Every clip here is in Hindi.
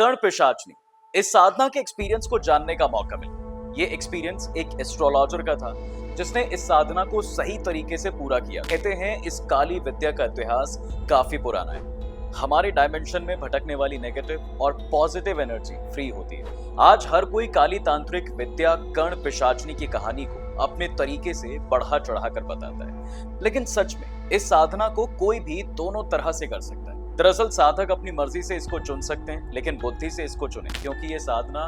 कर्ण पिशाचनी, इस साधना के एक्सपीरियंस को जानने का मौका मिला। ये एक्सपीरियंस एक एस्ट्रोलॉजर का था जिसने इस साधना को सही तरीके से पूरा किया। कहते हैं इस काली विद्या का इतिहास काफी पुराना है। हमारे डायमेंशन में भटकने वाली नेगेटिव और पॉजिटिव एनर्जी फ्री होती है। आज हर कोई काली तांत्रिक विद्या कर्ण पिशाचनी की कहानी को अपने तरीके से बढ़ा चढ़ा कर बताता है, लेकिन सच में इस साधना को कोई भी दोनों तरह से कर सकता है। दरअसल साधक अपनी मर्जी से इसको चुन सकते हैं, लेकिन बुद्धि से इसको चुने, क्योंकि ये साधना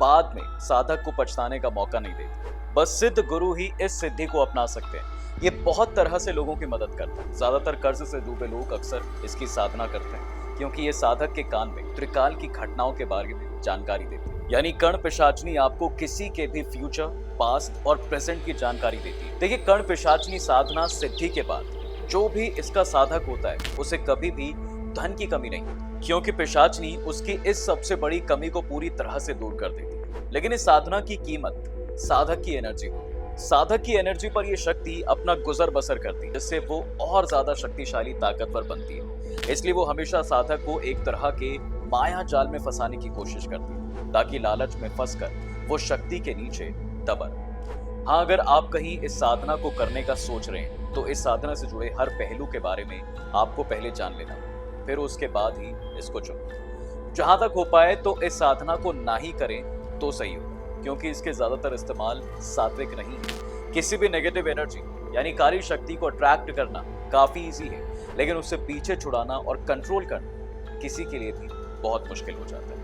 बाद में साधक को पछताने का मौका नहीं देती। बस सिद्ध गुरु ही इस सिद्धि को अपना सकते हैं। ये बहुत तरह से लोगों की मदद करता है। ज्यादातर कर्ज से डूबे लोग अक्सर इसकी साधना करते हैं, क्योंकि ये साधक के कान में त्रिकाल की घटनाओं के बारे में जानकारी देती है। यानी कर्ण पिशाचनी आपको किसी के भी फ्यूचर, पास्ट और प्रेजेंट की जानकारी देती है। देखिए, कर्ण पिशाचनी साधना सिद्धि के बाद जो भी इसका साधक होता है उसे कभी भी धन की कमी नहीं, क्योंकि पिशाचनी उसकी इस सबसे बड़ी कमी को पूरी तरह से दूर कर देती है। लेकिन इस साधना की कीमत साधक की एनर्जी होती है। साधक की एनर्जी पर यह शक्ति अपना गुजर बसर करती है, जिससे वो और ज्यादा शक्तिशाली, ताकतवर बनती है। इसलिए वो हमेशा साधक को एक तरह के माया जाल में फंसाने की कोशिश करती है, ताकि लालच में फंसकर वो शक्ति के नीचे दबा रहे। हाँ, अगर आप कहीं इस साधना को करने का सोच रहे हैं तो इस साधना से जुड़े हर पहलू के बारे में आपको पहले जान लेना, फिर उसके बाद ही इसको चुनें। जहां तक हो पाए तो इस साधना को ना ही करें तो सही होगा, क्योंकि इसके ज्यादातर इस्तेमाल सात्विक नहीं है। किसी भी नेगेटिव एनर्जी यानी काली शक्ति को अट्रैक्ट करना काफी इजी है, लेकिन उससे पीछे छुड़ाना और कंट्रोल करना किसी के लिए भी बहुत मुश्किल हो जाता है।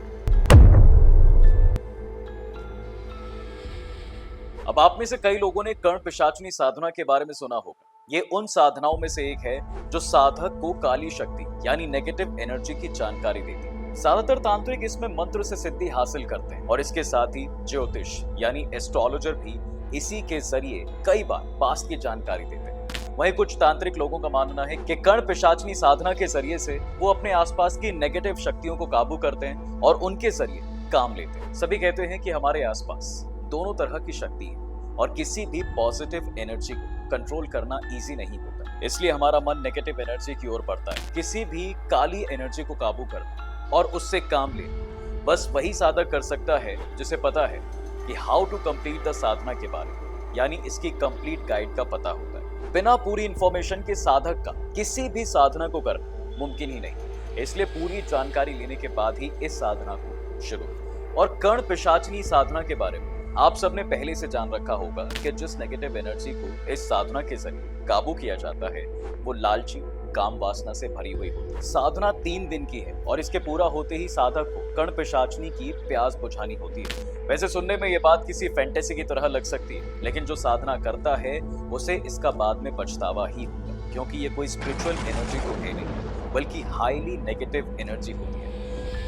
अब आप में से कई लोगों ने कर्ण पिशाचनी साधना के बारे में सुना होगा। ये उन साधनाओं में से एक है जो साधक को काली शक्ति यानी नेगेटिव एनर्जी की जानकारी देती है। ज्यादातर तांत्रिक इसमें मंत्र से सिद्धि हासिल करते हैं, और इसके साथ ही ज्योतिष यानी एस्ट्रोलॉजर भी इसी के जरिए कई बार पास्ट की जानकारी देते हैं। वहीं कुछ तांत्रिक लोगों का मानना है कि कर्ण पिशाचनी साधना के जरिए से वो अपने आसपास की नेगेटिव शक्तियों को काबू करते हैं और उनके जरिए काम लेते हैं। सभी कहते हैं कि हमारे आसपास दोनों तरह की शक्ति है और किसी भी पॉजिटिव एनर्जी को कंट्रोल करना इजी नहीं होता। इसलिए हमारा मन नेगेटिव एनर्जी की ओर बढ़ता है। किसी भी काली एनर्जी को काबू करना और उससे काम लेना बस वही साधक कर सकता है जिसे पता है कि हाउ टू कंप्लीट द साधना के बारे में, यानी इसकी कंप्लीट गाइड का पता होता है। बिना पूरी इंफॉर्मेशन के साधक का किसी भी साधना को करना मुमकिन ही नहीं। इसलिए पूरी जानकारी लेने के बाद ही इस साधना को शुरू। और कर्ण पिशाचनी साधना के बारे में आप सबने पहले से जान रखा होगा कि जिस नेगेटिव एनर्जी को इस साधना के जरिए काबू किया जाता है वो लालची, काम वासना से भरी हुई होती है। साधना 3 दिन की है और इसके पूरा होते ही साधक को कर्ण पिशाचनी की प्यास बुझानी होती है। वैसे सुनने में ये बात किसी फैंटेसी की तरह लग सकती है, लेकिन जो साधना करता है उसे इसका बाद में पछतावा ही होगा, क्योंकि ये कोई स्पिरिचुअल एनर्जी तो है नहीं, बल्कि हाईली नेगेटिव एनर्जी होती है।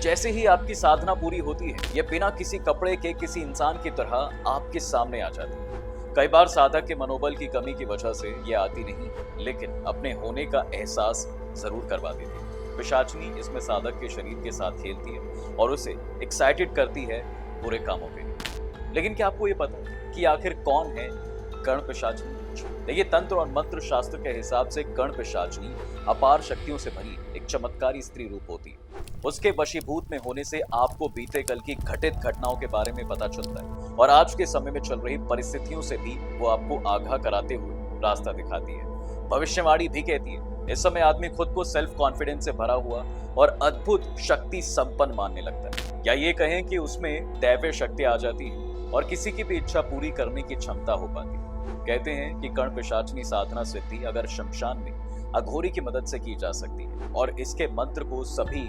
जैसे ही आपकी साधना पूरी होती है, ये बिना किसी कपड़े के किसी इंसान की तरह आपके सामने आ जाती है। कई बार साधक के मनोबल की कमी की वजह से ये आती नहीं, लेकिन अपने होने का एहसास जरूर करवा देती है। पिशाचनी इसमें साधक के शरीर के साथ खेलती है और उसे एक्साइटेड करती है बुरे कामों के लिए। लेकिन क्या आपको ये पता है कि आखिर कौन है कर्ण पिशाचनी? देखिए, तंत्र और मंत्र शास्त्र के हिसाब से कर्ण पिशाचनी अपार शक्तियों से भरी एक चमत्कारी स्त्री रूप होती है। उसके वशीभूत में होने से आपको बीते कल की घटित घटनाओं के बारे में पता चलता है और आज के समय में चल रही परिस्थितियों से भी वो आपको आगाह कराते हुए रास्ता दिखाती है। भविष्यवाणी भी कहती है इस समय आदमी खुद को सेल्फ कॉन्फिडेंस से भरा हुआ और अद्भुत शक्ति संपन्न मानने लगता है, या ये कहें कि उसमें दैवीय शक्ति आ जाती है और किसी की भी इच्छा पूरी करने की क्षमता हो पाती है। कहते हैं कि कर्ण पिशाचनी साधना सिद्धि अगर शमशान में अघोरी की मदद से की जा सकती है, और इसके मंत्र को सभी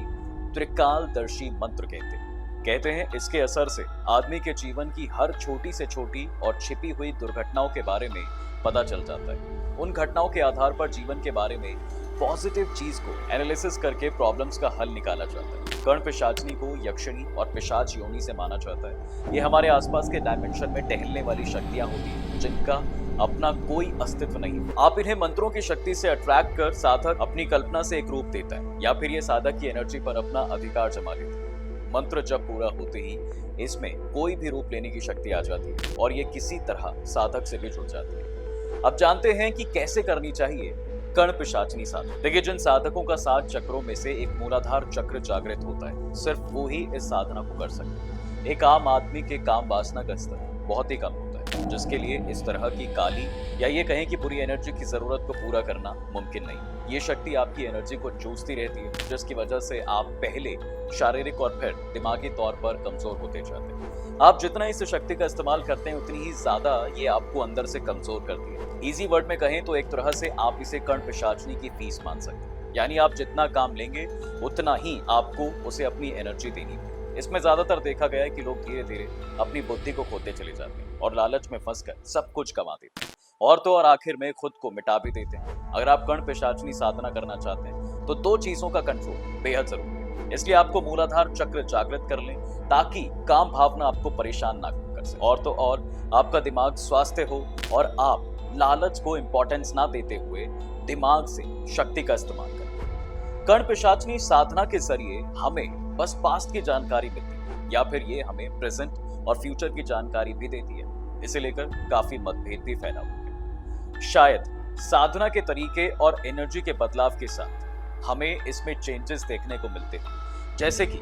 त्रिकालदर्शी मंत्र कहते हैं। कहते हैं इसके असर से आदमी के जीवन की हर छोटी से छोटी और छिपी हुई दुर्घटनाओं के बारे में पता चल जाता है। उन घटनाओं के आधार पर जीवन के बारे में पॉजिटिव चीज को एनालिसिस करके प्रॉब्लम्स का हल निकाला जाता है। कर्ण पिशाचनी को यक्षिणी और पिशाच योनि से माना जाता है। ये हमारे आसपास के डायमेंशन में टहलने वाली शक्तियां होती हैं, जिनका अपना कोई अस्तित्व नहीं। आप इन्हें मंत्रों की शक्ति से अट्रैक्ट कर साधक अपनी कल्पना से एक रूप देता है, या फिर ये साधक की एनर्जी पर अपना अधिकार जमा लेता है। मंत्र जब पूरा होते ही इसमें कोई भी रूप लेने की शक्ति आ जाती है और ये किसी तरह साधक से भी जुड़ जाती है। अब जानते हैं कि कैसे करनी चाहिए कर्ण पिशाचनी साधक। देखिए, जिन साधकों का 7 चक्रों में से एक मूलाधार चक्र जागृत होता है, सिर्फ वो ही इस साधना को कर सकते हैं। एक आम आदमी के काम वासना का स्तर बहुत ही कम होता है, जिसके लिए इस तरह की काली या ये कहें कि बुरी एनर्जी की जरूरत को पूरा करना मुमकिन नहीं। ये शक्ति आपकी एनर्जी को चूसती रहती है, जिसकी वजह से आप पहले शारीरिक और फिर दिमागी तौर पर कमजोर होते जाते हैं। आप जितना इस शक्ति का इस्तेमाल करते हैं, उतनी ही ज्यादा ये आपको अंदर से कमजोर करती है। इजी वर्ड में कहें तो एक तरह से आप इसे कर्ण पिशाचनी की फीस मान सकते हैं। यानी आप जितना काम लेंगे, उतना ही आपको उसे अपनी एनर्जी देनी है। इसमें ज्यादातर देखा गया है कि लोग धीरे धीरे अपनी बुद्धि को खोते चले जाते हैं और लालच में फंसकर सब कुछ गंवा देते हैं, और तो और आखिर में खुद को मिटा भी देते हैं। अगर आप कर्ण पिशाचनी साधना करना चाहते हैं तो 2 चीजों का कंट्रोल बेहद जरूरी है। इसलिए आपको मूलाधार चक्र जागृत कर लें, ताकि काम भावना आपको परेशान ना कर सके, और तो और आपका दिमाग स्वास्थ्य हो और आप लालच को इंपॉर्टेंस ना देते हुए दिमाग से शक्ति का इस्तेमाल करें। कर्ण पिशाचनी साधना के जरिए हमें बस पास्ट की जानकारी मिलती है, या फिर ये हमें प्रेजेंट और फ्यूचर की जानकारी भी देती है। इसे लेकर काफी मतभेद भी फैला हुआ है। शायद साधना के तरीके और एनर्जी के बदलाव के साथ हमें इसमें चेंजेस देखने को मिलते हैं, जैसे कि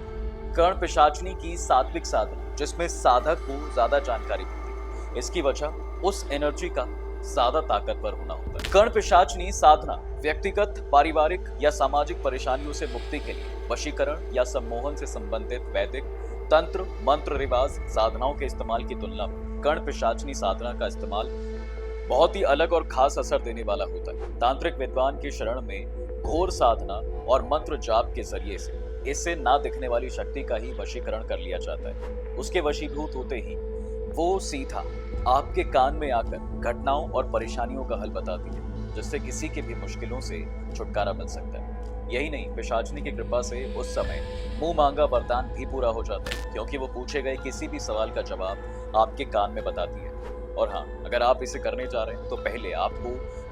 कर्ण पिशाचनी की सात्विक साधना, जिसमें साधक को ज्यादा जानकारी मिलती है। इसकी वजह उस एनर्जी का ज्यादा ताकतवर होना होता है। कर्ण पिशाचनी साधना व्यक्तिगत, पारिवारिक या सामाजिक परेशानियों से मुक्ति के लिए वशीकरण या सम्मोहन से संबंधित वैदिक तंत्र, मंत्र, रिवाज साधनाओं के इस्तेमाल की तुलना में कर्ण पिशाचनी साधना का इस्तेमाल बहुत ही अलग और खास असर देने वाला होता है। तांत्रिक विद्वान की शरण में घोर साधना और मंत्र जाप के जरिए से इससे ना दिखने वाली शक्ति का ही वशीकरण कर लिया जाता है। उसके वशीभूत होते ही वो सीधा आपके कान में आकर घटनाओं और परेशानियों का हल बताती है, जिससे किसी की भी मुश्किलों से छुटकारा मिल सकता है। यही नहीं, पिशाचनी की कृपा से उस समय मुंह मांगा वरदान भी पूरा हो जाता है, क्योंकि वो पूछे गए किसी भी सवाल का जवाब आपके कान में बताती है। और हाँ, अगर आप इसे करने जा रहे हैं तो पहले आपको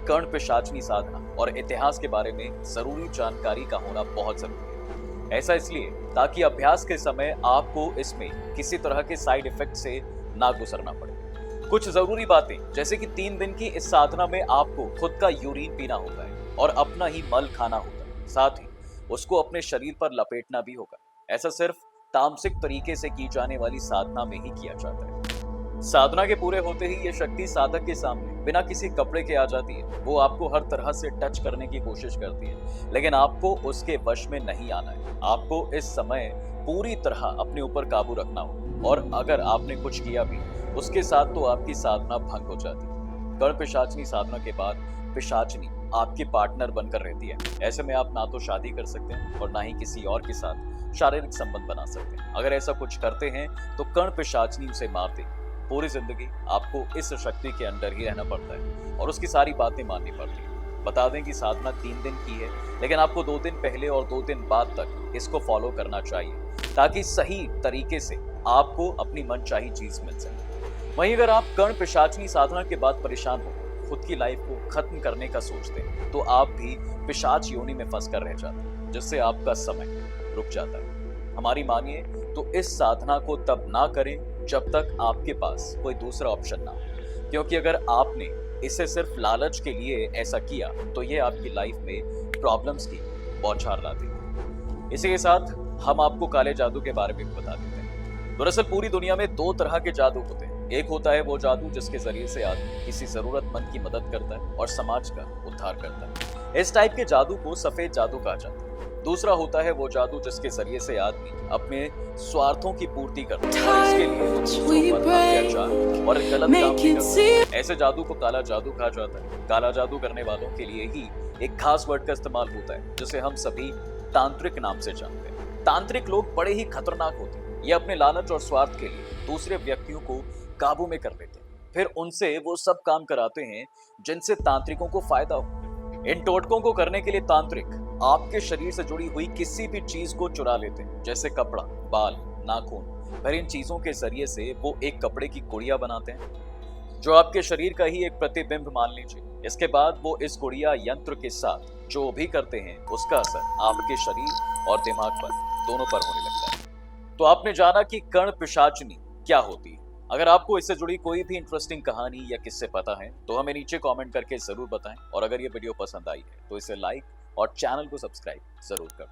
कर्ण पिशाचनी साधना और इतिहास के बारे में जरूरी जानकारी का होना बहुत जरूरी है। ऐसा इसलिए ताकि अभ्यास के समय आपको इसमें किसी तरह के साइड इफेक्ट से ना गुजरना पड़े। कुछ जरूरी बातें, जैसे कि 3 दिन की इस साधना में आपको खुद का यूरिन पीना होता है और अपना ही मल खाना होता है, साथ ही उसको अपने शरीर पर लपेटना भी होगा। ऐसा सिर्फ तामसिक तरीके से की जाने वाली साधना में ही किया जाता है। साधना के पूरे होते ही ये शक्ति साधक के सामने बिना किसी कपड़े के आ जाती है। वो आपको हर तरह से टच करने की कोशिश करती है, लेकिन आपको उसके वश में नहीं आना है। आपको इस समय पूरी तरह अपने ऊपर काबू रखना हो, और अगर आपने कुछ किया भी उसके साथ तो आपकी साधना भंग हो जाती है। कर्ण पिशाचनी साधना के बाद पिशाचनी आपके पार्टनर बनकर रहती है। ऐसे में आप ना तो शादी कर सकते हैं और ना ही किसी और के साथ शारीरिक संबंध बना सकते हैं। अगर ऐसा कुछ करते हैं तो कर्ण पिशाचनी उसे मार देगी। पूरी जिंदगी आपको इस शक्ति के अंदर ही रहना पड़ता है और उसकी सारी बातें माननी पड़ती है। बता दें कि साधना 3 दिन की है, लेकिन आपको 2 दिन पहले और 2 दिन बाद तक इसको फॉलो करना चाहिए, ताकि सही तरीके से आपको अपनी मनचाही चीज मिल सके। वहीं अगर आप कर्ण पिशाचनी साधना के बाद परेशान हो, खुद की लाइफ को खत्म करने का सोचते हैं, तो आप भी पिशाच योनि में फंस कर रह जाते हैं, जिससे आपका समय रुक जाता है। हमारी मानिए तो इस साधना को तब ना करें जब तक आपके पास कोई दूसरा ऑप्शन ना हो, क्योंकि अगर आपने इसे सिर्फ लालच के लिए ऐसा किया तो ये आपकी लाइफ में प्रॉब्लम्स की बौछार ला देगी। इसी के साथ हम आपको काले जादू के बारे में भी बता देते हैं। दरअसल पूरी दुनिया में 2 तरह के जादू होते हैं। एक होता है वो जादू जिसके जरिए से आदमी किसी जरूरतमंद की मदद करता है और समाज का उद्धार करता है। इस टाइप के जादू को सफेद जादू कहा जाता है। दूसरा होता है वो जादू जिसके जरिए से आदमी अपने स्वार्थों की पूर्ति करता है और इसके लिए वो दूसरों पर अत्याचार और गलत काम भी करता है। ऐसे जादू को काला जादू कहा जाता है। काला जादू करने वालों के लिए ही एक खास वर्ड का इस्तेमाल होता है, जिसे हम सभी तांत्रिक नाम से जानते हैं। तांत्रिक लोग बड़े ही खतरनाक होते हैं। ये अपने लालच और स्वार्थ के लिए दूसरे व्यक्तियों को काबू में कर लेते हैं, फिर उनसे वो सब काम कराते हैं जिनसे तांत्रिकों को फायदा हो। इन टोटकों को करने के लिए तांत्रिक आपके शरीर से जुड़ी हुई किसी भी चीज को चुरा लेते हैं, जैसे कपड़ा, बाल, नाखून। फिर इन चीजों के जरिए से वो एक कपड़े की गुड़िया बनाते हैं, जो आपके शरीर का ही एक प्रतिबिंब मान लीजिए। इसके बाद वो इस गुड़िया यंत्र के साथ जो भी करते हैं, उसका असर आपके शरीर और दिमाग पर दोनों पर होने लगता है। तो आपने जाना कि कर्ण पिशाचनी क्या होती है, अगर आपको इससे जुड़ी कोई भी इंटरेस्टिंग कहानी या किस्से पता है तो हमें नीचे कमेंट करके जरूर बताएं और अगर ये वीडियो पसंद आई है तो इसे लाइक और चैनल को सब्सक्राइब जरूर कर दें।